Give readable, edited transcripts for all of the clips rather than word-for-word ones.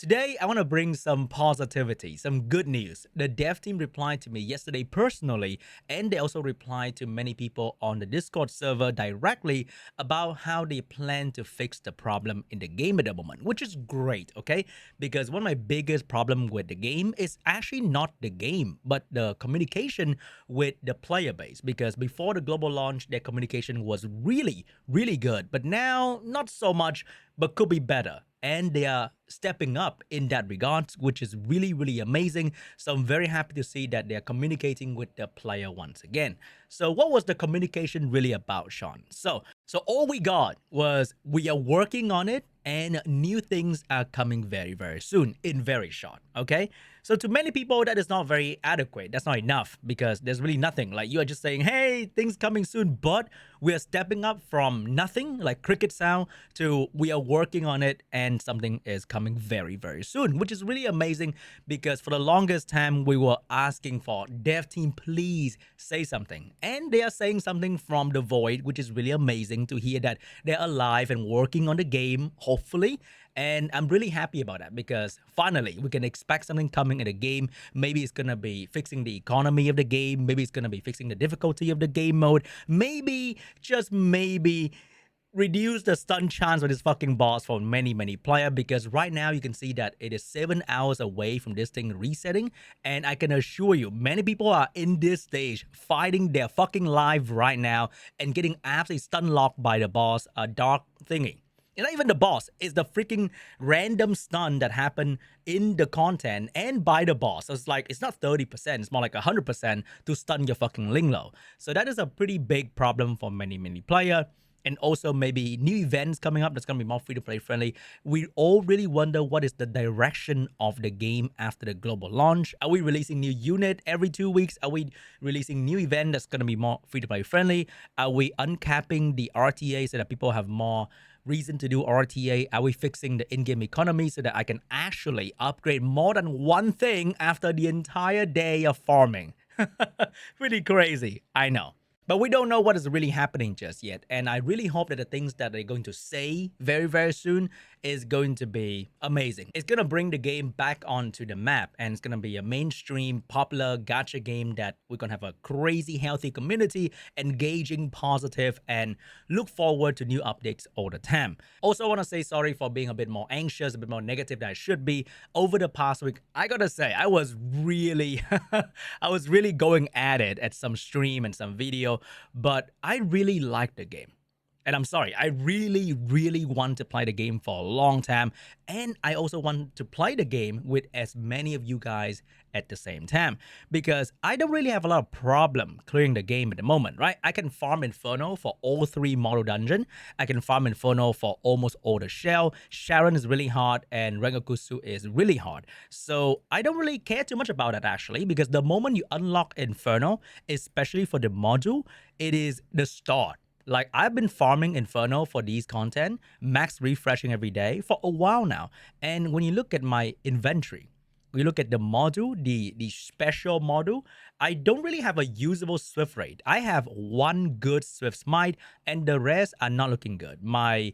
Today, I want to bring some positivity, some good news. The dev team replied to me yesterday personally, and they also replied to many people on the Discord server directly about how they plan to fix the problem in the game at the moment, which is great, okay? Because one of my biggest problem with the game is actually not the game, but the communication with the player base. Because before the global launch, their communication was really, really good, but now not so much, but could be better. And they are stepping up in that regard, which is really, really amazing. So I'm very happy to see that they're communicating with the player once again. So what was the communication really about, Sean? So all we got was we are working on it and new things are coming very, very soon in very short. Okay. So to many people, that is not very adequate. That's not enough because there's really nothing. Like you are just saying, hey, things coming soon, but we are stepping up from nothing like cricket sound to we are working on it and something is coming very, very soon, which is really amazing because for the longest time we were asking for dev team, please say something. And they are saying something from the void, which is really amazing to hear that they're alive and working on the game, hopefully. And I'm really happy about that because finally we can expect something coming in the game. Maybe it's going to be fixing the economy of the game. Maybe it's going to be fixing the difficulty of the game mode. Maybe, just maybe, reduce the stun chance of this fucking boss for many, many players because right now you can see that it is 7 hours away from this thing resetting. And I can assure you, many people are in this stage fighting their fucking life right now and getting absolutely stun locked by the boss, a dark thingy. And not even the boss, it's the freaking random stun that happened in the content and by the boss. So it's like, it's not 30%, it's more like 100% to stun your fucking Linglo. So that is a pretty big problem for many, many players. And also maybe new events coming up that's going to be more free-to-play friendly. We all really wonder what is the direction of the game after the global launch. Are we releasing new unit every 2 weeks? Are we releasing new event that's going to be more free-to-play friendly? Are we uncapping the RTA so that people have more reason to do RTA? Are we fixing the in-game economy so that I can actually upgrade more than one thing after the entire day of farming? Pretty crazy, I know. But we don't know what is really happening just yet. And I really hope that the things that they're going to say very, very soon is going to be amazing. It's going to bring the game back onto the map. And it's going to be a mainstream, popular gacha game that we're going to have a crazy, healthy community, engaging, positive, and look forward to new updates all the time. Also, I want to say sorry for being a bit more anxious, a bit more negative than I should be. Over the past week, I got to say, I was really going at it at some stream and some video. But I really like the game. And I'm sorry, I really, really want to play the game for a long time. And I also want to play the game with as many of you guys at the same time. Because I don't really have a lot of problem clearing the game at the moment, right? I can farm Inferno for all 3 model dungeon. I can farm Inferno for almost all the shell. Sharon is really hard and Rengokusu is really hard. So I don't really care too much about that actually. Because the moment you unlock Inferno, especially for the module, it is the start. Like, I've been farming Inferno for these content, max refreshing every day for a while now. And when you look at my inventory, we look at the module, the special module, I don't really have a usable Swift rate. I have 1 good Swift smite, and the rest are not looking good. My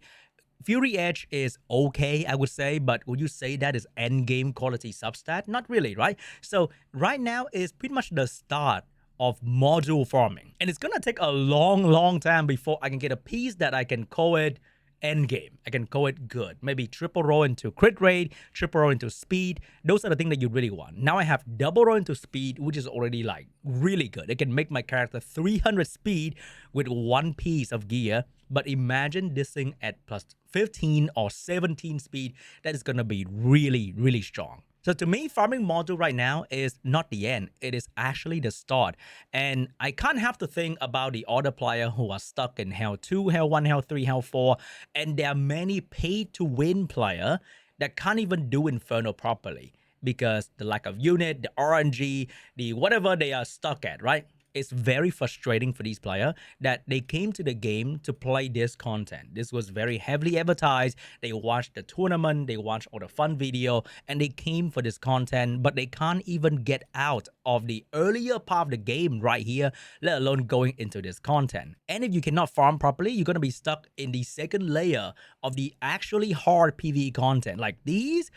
Fury Edge is okay, I would say, but would you say that is endgame quality substat? Not really, right? So right now is pretty much the start of module farming. And it's gonna take a long, long time before I can get a piece that I can call it endgame. I can call it good. Maybe triple roll into crit rate, triple roll into speed. Those are the things that you really want. Now I have double roll into speed, which is already like really good. It can make my character 300 speed with 1 piece of gear. But imagine this thing at plus 15 or 17 speed. That is gonna be really, really strong. So to me, farming module right now is not the end. It is actually the start. And I can't have to think about the other player who are stuck in Hell 2, Hell 1, Hell 3, Hell 4. And there are many pay-to-win player that can't even do Inferno properly because the lack of unit, the RNG, the whatever they are stuck at, right? it's very frustrating for these players that they came to the game to play this content. This was very heavily advertised. They watched the tournament, they watched all the fun video, and they came for this content, but they can't even get out of the earlier part of the game right here, let alone going into this content. And if you cannot farm properly, you're going to be stuck in the second layer of the actually hard PvE content. Like these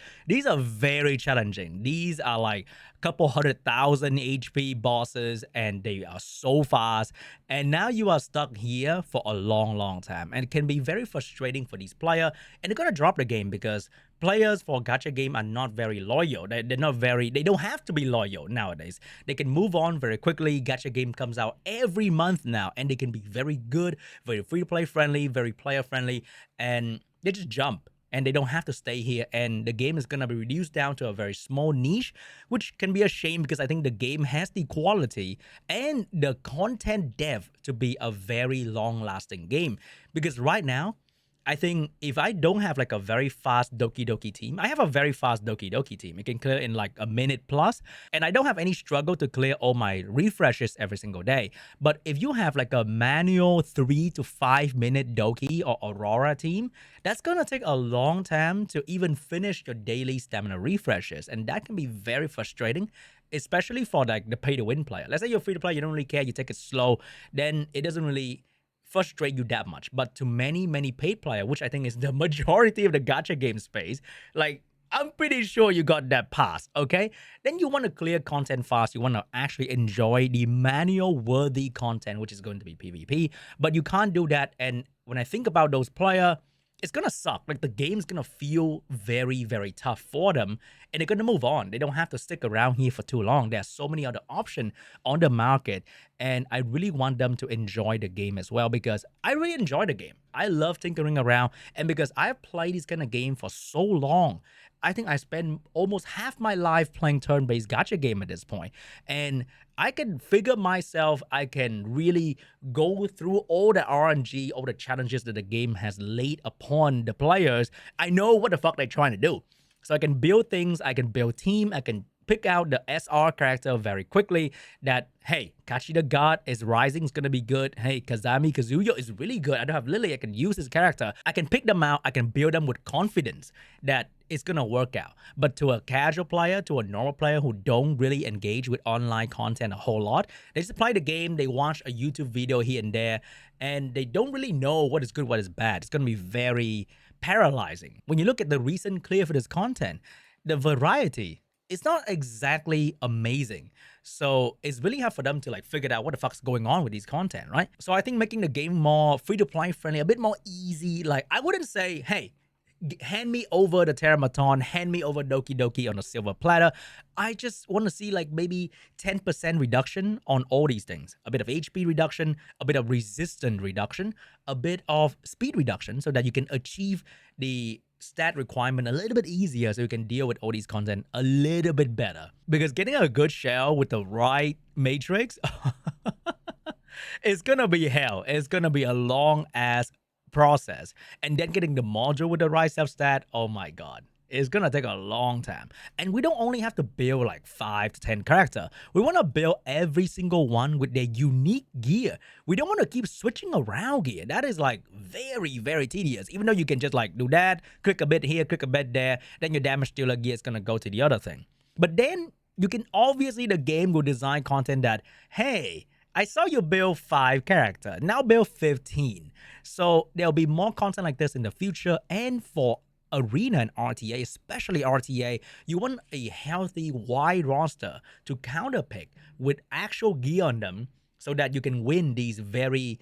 are very challenging. These are like couple 100,000 HP bosses, and they are so fast. And now you are stuck here for a long time, and it can be very frustrating for these players. And they're gonna drop the game because players for gacha game are not very loyal. They're not very. They don't have to be loyal nowadays. They can move on very quickly. Gacha game comes out every month now, and they can be very good, very free to play friendly, very player friendly, and they just jump. And they don't have to stay here, and the game is going to be reduced down to a very small niche, which can be a shame because I think the game has the quality and the content depth to be a very long-lasting game. Because right now, I think if I don't have like a very fast Doki Doki team, I have a very fast Doki Doki team. It can clear in like a minute plus, and I don't have any struggle to clear all my refreshes every single day. But if you have like a manual 3 to 5 minute Doki or Aurora team, that's gonna take a long time to even finish your daily stamina refreshes, and that can be very frustrating, especially for like the pay to win player. Let's say you're free to play, you don't really care, you take it slow, then it doesn't really frustrate you that much. But to many paid player, which I think is the majority of the gacha game space, like I'm pretty sure you got that pass, okay? Then you want to clear content fast. You want to actually enjoy the manual worthy content, which is going to be PvP, but you can't do that. And when I think about those players, it's gonna suck. Like the game's gonna feel very tough for them, and they're gonna move on. They don't have to stick around here for too long. There's so many other options on the market, and I really want them to enjoy the game as well because I really enjoy the game. I love tinkering around, and because I've played this kind of game for so long, I think I spend almost half my life playing turn-based gacha game at this point, and I can figure myself, I can really go through all the RNG, all the challenges that the game has laid upon the players. I know what the fuck they're trying to do. So I can build things, I can build team, I can pick out the SR character very quickly that, hey, Kachi the God is rising, is gonna be good. Hey, Kazami Kazuyo is really good. I don't have Lily, I can use his character. I can pick them out, I can build them with confidence that it's gonna work out. But to a casual player, to a normal player who don't really engage with online content a whole lot, they just play the game, they watch a YouTube video here and there, and they don't really know what is good, what is bad. It's gonna be very paralyzing. When you look at the recent clear for this content, the variety, it's not exactly amazing. So it's really hard for them to like figure out what the fuck's going on with these content, right? So I think making the game more free to play friendly, a bit more easy. Like I wouldn't say, hey, hand me over the Teramaton, hand me over Doki Doki on a silver platter. I just want to see like maybe 10% reduction on all these things. A bit of HP reduction, a bit of resistance reduction, a bit of speed reduction so that you can achieve the stat requirement a little bit easier so you can deal with all these content a little bit better. Because getting a good shell with the right matrix it's gonna be hell. It's gonna be a long ass process. And then getting the module with the right stat, oh my god. It's gonna take a long time. And we don't only have to build like 5 to 10 characters. We want to build every single one with their unique gear. We don't want to keep switching around gear. That is like very tedious. Even though you can just like do that, click a bit here, click a bit there, then your damage dealer gear is gonna go to the other thing. But then you can obviously, the game will design content that, hey, I saw you build 5 characters, now build 15. So there'll be more content like this in the future. And for Arena and RTA, especially RTA, you want a healthy, wide roster to counterpick with actual gear on them so that you can win these very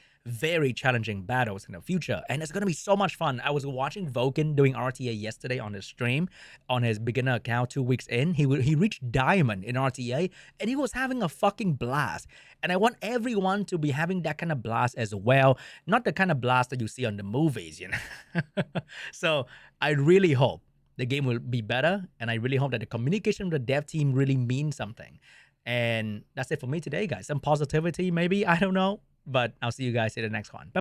challenging battles in the future. And it's going to be so much fun. I was watching Vulcan doing RTA yesterday on his stream, on his beginner account 2 weeks in. He reached Diamond in RTA, and he was having a fucking blast. And I want everyone to be having that kind of blast as well. Not the kind of blast that you see on the movies, you know. So I really hope the game will be better, and I really hope that the communication with the dev team really means something. And that's it for me today, guys. Some positivity, maybe, I don't know. But I'll see you guys in the next one. Bye.